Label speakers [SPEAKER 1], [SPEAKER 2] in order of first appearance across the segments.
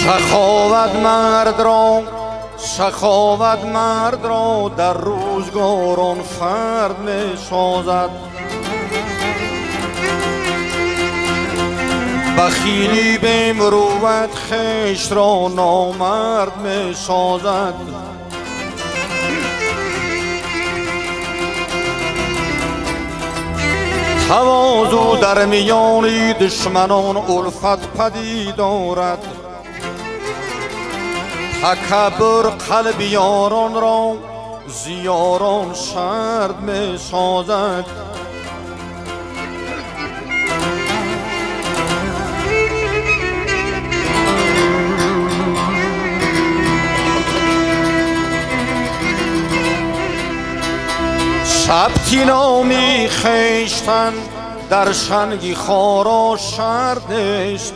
[SPEAKER 1] سخاوت مرد را در روزگاران فرد می سازد. بخیلی به مروت خویش را نامرد می سازد. تواضع در میان دشمنان الفت پدید آورد. تکبر قلب یاران را زیاران سرد می سازد. ثبتی نامی خویشتن در سنگ خارا شرط نیست.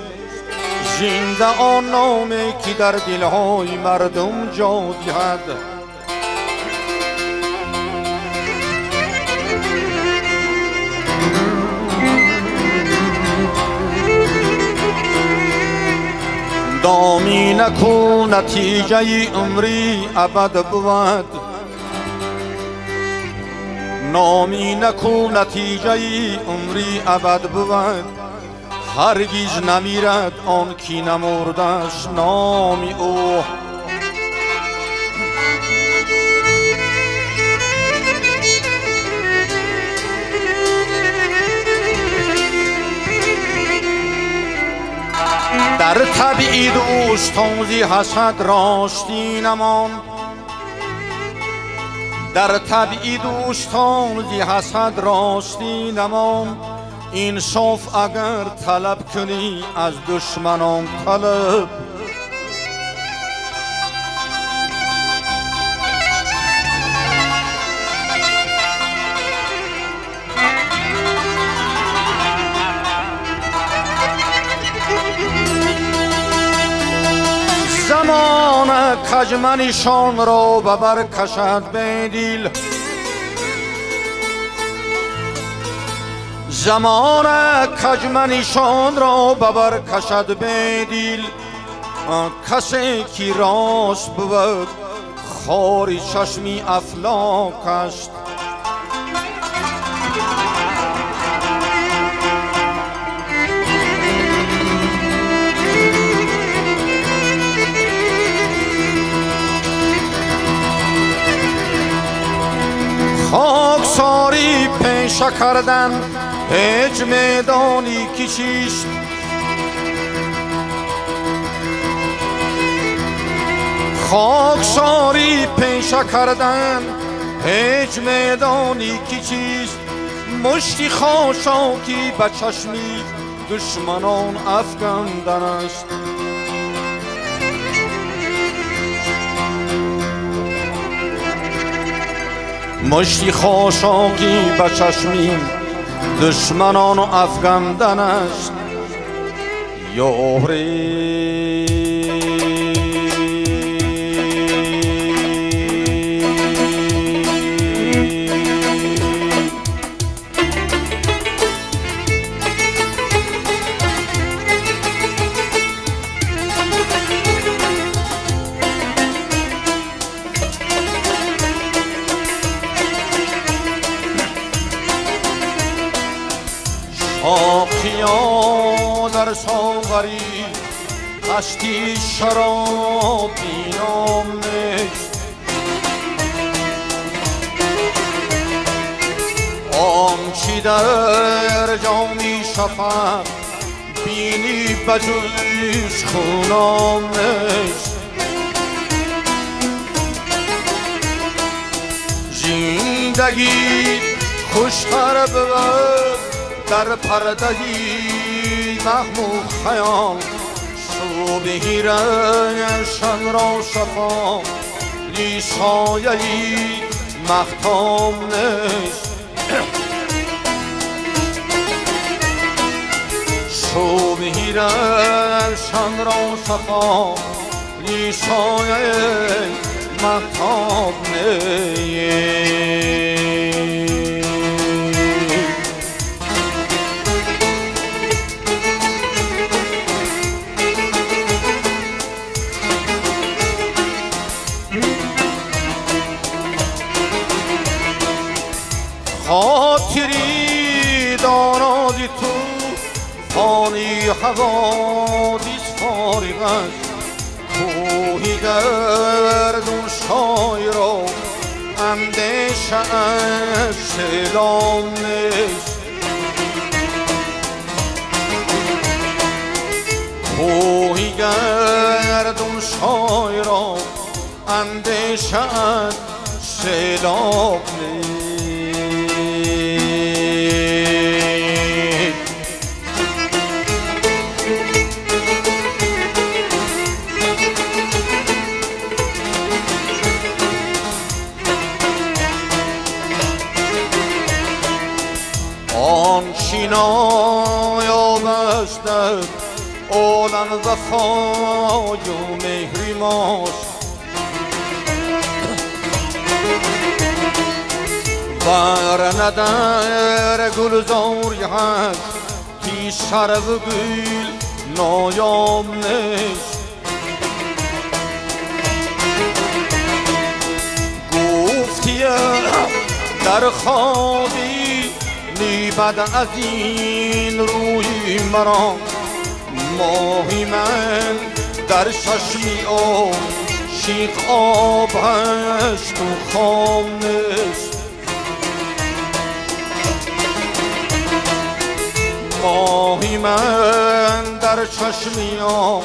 [SPEAKER 1] زنده آن نامی که در دلهای مردم جا دهد. دامی نکو نتیجه عمری ابد بود. نامی نکو نتیجه عمری ابد بود. هرگز نمیرد آن کی نمردش نامی او. در طبیع دوستان زی حسد راستی نمان. در طبیع دوستان زی حسد راستی نمان. انصاف اگر طلب کنی از دشمنان طلب. زمان کجمنشان را ببر کشد به دل. زمان کجمنشان را ببر کشد به دل. کسی که راست بود خار چشمی افلاک است. خاکساری پیشه کردن هیچ میدانی که چیست. خاکساری پیشه کردن هیچ میدانی که چیست. مشتی خاشاکی به چشمی دشمنان افکندن است. مشتی خاشاکی به چشمی دشمنان افکندن است. یاری آقیا در ساغری هستی شراب بینام نیست. آنچه در جامی شفق بینی بجوش خونام نیست. زندگی خوشتر بود در پردهی محمود خیال. صبحی روشن را شفا لی سایه‌ای مختام نیست. صبحی روشن را شفا لی سایه‌ای مختام نیست. خاطری دانادی تو فانی حوادث فارغ است کوهی گردون شاعرا اندیشه اش سلام نیست کوهی گردون شاعرا اندیشه اش سلام نیست آنچینا یابستد اولن وفای و مهری ماست ورنه در گلزاری هست تی سرو گل نایام نیست گفتی در خوابی نیبد از این روی مرا ماهی من در چشمی آب شیخ آب هست و خام نیست ماهی من در چشمی آب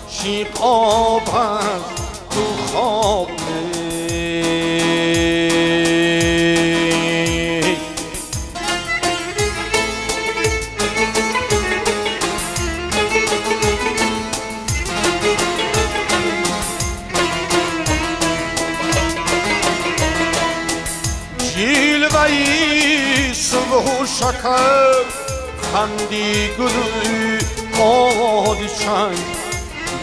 [SPEAKER 1] شیخ آب هست تو خواب نیست جلوه‌ای صبح و شکر خندی گلوی آدی چند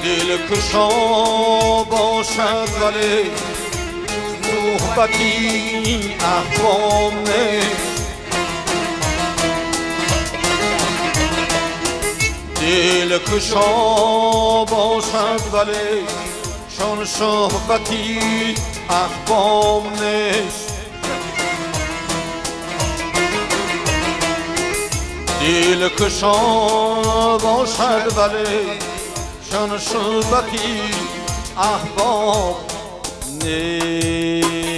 [SPEAKER 1] دل کشا باشد ولی صحبتی احوام نیست دل کشا باشد ولی چون صحبتی احوام نیست دل کشا باشد ولی چون صحبتی احباب نیست